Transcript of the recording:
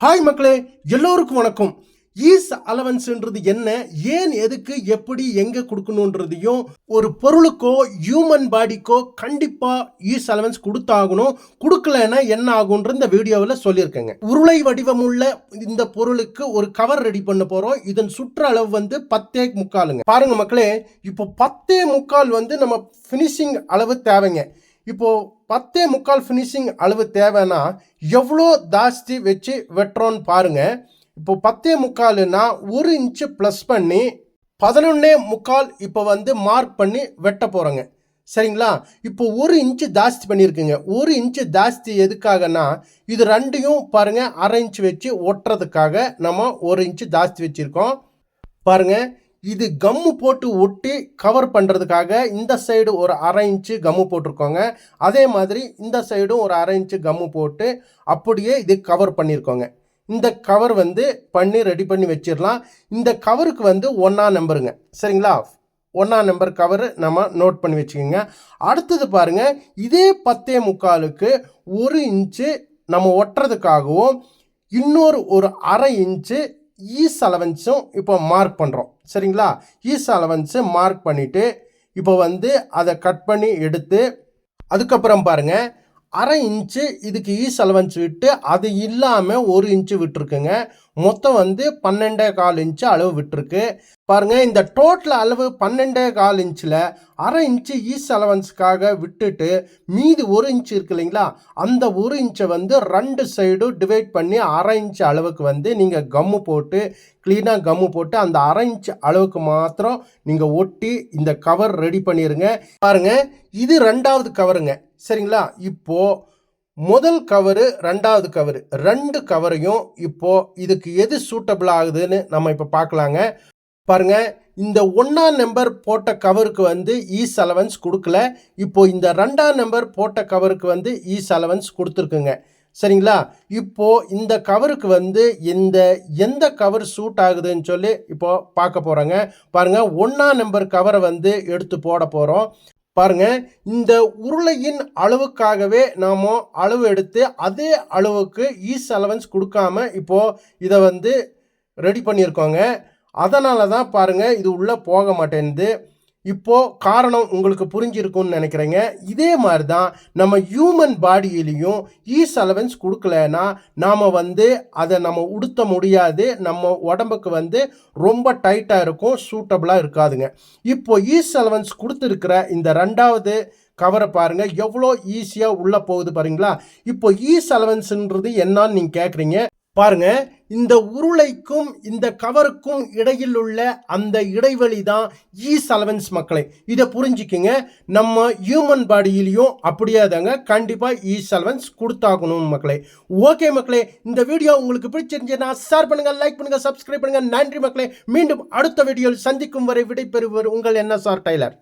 Hi மக்களே, எல்லோருக்கும் வணக்கம். ஈஸ் அலவன்ஸ்ன்றது என்ன, ஏன், எதுக்கு, எப்படி, எங்கே கொடுக்கணுன்றதையும், ஒரு பொருளுக்கோ ஹியூமன் பாடிக்கோ கண்டிப்பாக ஈஸ் அலவன்ஸ் கொடுத்தாகணும். கொடுக்கலன்னா என்ன ஆகுன்ற இந்த வீடியோவில் சொல்லியிருக்கேங்க. உருளை வடிவமுள்ள இந்த பொருளுக்கு ஒரு கவர் ரெடி பண்ண போகிறோம். இதன் சுற்றளவு 10.75 பாருங்க மக்களே. இப்போ 10.75 நம்ம ஃபினிஷிங் அளவு தேவைங்க. இப்போ 10.75 ஃபினிஷிங் அளவு தேவைன்னா எவ்வளோ ஜாஸ்தி வச்சு வெட்டுறோன்னு பாருங்க. இப்போ 10.75னா 1 இன்ச்சு ப்ளஸ் பண்ணி 11.75 இப்போ மார்க் பண்ணி வெட்ட போகிறோங்க. சரிங்களா? இப்போ 1 இன்ச்சு ஜாஸ்தி பண்ணியிருக்குங்க. 1 இன்ச்சு ஜாஸ்தி எதுக்காகனா இது ரெண்டையும் பாருங்க 1/2 இன்ச்சு வச்சு ஒட்டுறதுக்காக நம்ம 1 இன்ச்சு ஜாஸ்தி வச்சுருக்கோம். பாருங்க, இது கம்மு போட்டு ஒட்டி கவர் பண்ணுறதுக்காக இந்த சைடு ஒரு 1/2 இன்ச்சு கம்மு போட்டிருக்கோங்க. அதே மாதிரி இந்த சைடும் ஒரு 1/2 இன்ச்சு கம்மு போட்டு அப்படியே இது கவர் பண்ணியிருக்கோங்க. இந்த கவர் பண்ணி ரெடி பண்ணி வச்சிடலாம். இந்த கவருக்கு 1ஆம் நம்பருங்க. சரிங்களா? 1ஆம் நம்பர் கவர் நம்ம நோட் பண்ணி வச்சுக்கோங்க. அடுத்தது பாருங்கள், இதே 10.75க்கு 1 இன்ச்சு நம்ம ஒட்டுறதுக்காகவும் இன்னொரு ஒரு 1/2 இன்ச்சு ஈஸ் அலவன்ஸும் இப்போ மார்க் பண்ணுறோம். சரிங்களா? ஈஸ் அலவன்ஸு மார்க் பண்ணிவிட்டு இப்போ அதை கட் பண்ணி எடுத்து அதுக்கப்புறம் பாருங்கள் 1/2 இன்ச்சு இதுக்கு ஈஸ் அலவன்ஸ் விட்டு அது இல்லாமல் 1 இன்ச்சு விட்டுருக்குங்க. மொத்தம் 12.25 இன்ச்சு அளவு விட்டுருக்கு. பாருங்கள், இந்த டோட்டல் அளவு 12.25 இன்ச்சில் 1/2 இன்ச்சு ஈஸ் அலவன்ஸுக்காக விட்டுட்டு மீதி 1 இன்ச்சு இருக்கு இல்லைங்களா, அந்த 1 இன்ச்சை 2 சைடும் டிவைட் பண்ணி 1/2 இன்ச்சு அளவுக்கு நீங்கள் கம்மு போட்டு க்ளீனாக கம்மு போட்டு அந்த 1/2 இன்ச்சு அளவுக்கு மாத்திரம் நீங்கள் ஒட்டி இந்த கவர் ரெடி பண்ணிடுங்க. பாருங்கள், இது 2வது கவருங்க. சரிங்களா? இப்போது முதல் கவரு 2வது கவரு 2 கவரையும் இப்போது இதுக்கு எது சூட்டபிள் ஆகுதுன்னு நம்ம இப்போ பார்க்கலாங்க. பாருங்கள், இந்த 1ஆம் நம்பர் போட்ட கவருக்கு ஈஸ் அலவன்ஸ் கொடுக்கல. இப்போ இந்த 2ஆம் நம்பர் போட்ட கவருக்கு ஈஸ் அலவன்ஸ் கொடுத்துருக்குங்க. சரிங்களா? இப்போது இந்த கவருக்கு இந்த எந்த கவர் சூட் ஆகுதுன்னு சொல்லி இப்போது பார்க்க போகிறோங்க. பாருங்கள், 1ஆம் நம்பர் கவரை எடுத்து போட போகிறோம். பாருங்க, இந்த உருளையின் அளவுக்காகவே நாம் அளவு எடுத்து அதே அளவுக்கு ஈஸ் அலவன்ஸ் கொடுக்காம இப்போது இதை ரெடி பண்ணியிருக்கோங்க. அதனால தான் பாருங்கள் இது உள்ளே போக மாட்டேங்குது. இப்போது காரணம் உங்களுக்கு புரிஞ்சிருக்கும்னு நினைக்கிறேங்க. இதே மாதிரி தான் நம்ம ஹியூமன் பாடியிலையும் ஈஸ் அலவன்ஸ் கொடுக்கலன்னா நாம் அதை நம்ம உடுத்த முடியாது. நம்ம உடம்புக்கு ரொம்ப டைட்டாக இருக்கும், சூட்டபுளாக இருக்காதுங்க. இப்போ ஈஸ் அலவன்ஸ் கொடுத்துருக்கிற இந்த 2வது கவரை பாருங்கள் எவ்வளோ ஈஸியாக உள்ளே போகுது பாருங்களா. இப்போ ஈஸ் அலவன்ஸுன்றது என்னான்னு நீங்கள் கேட்குறீங்க. பாருங்க, இந்த உருளைக்கும் இந்த கவருக்கும் இடையில் உள்ள அந்த இடைவெளி தான் ஈஸ் அலவன்ஸ் மக்களே. இதை புரிஞ்சுக்குங்க. நம்ம ஹியூமன் பாடியிலையும் அப்படியே தாங்க கண்டிப்பாக ஈஸ் அலவன்ஸ் கொடுத்தாகணும் மக்களே. ஓகே மக்களே, இந்த வீடியோ உங்களுக்கு பிடிச்சிருந்துச்சுன்னா ஷேர் பண்ணுங்கள், லைக் பண்ணுங்கள், சப்ஸ்கிரைப் பண்ணுங்கள். நன்றி மக்களே. மீண்டும் அடுத்த வீடியோவில் சந்திக்கும் வரை விடைபெறுவர் உங்கள் NSR டெய்லர்.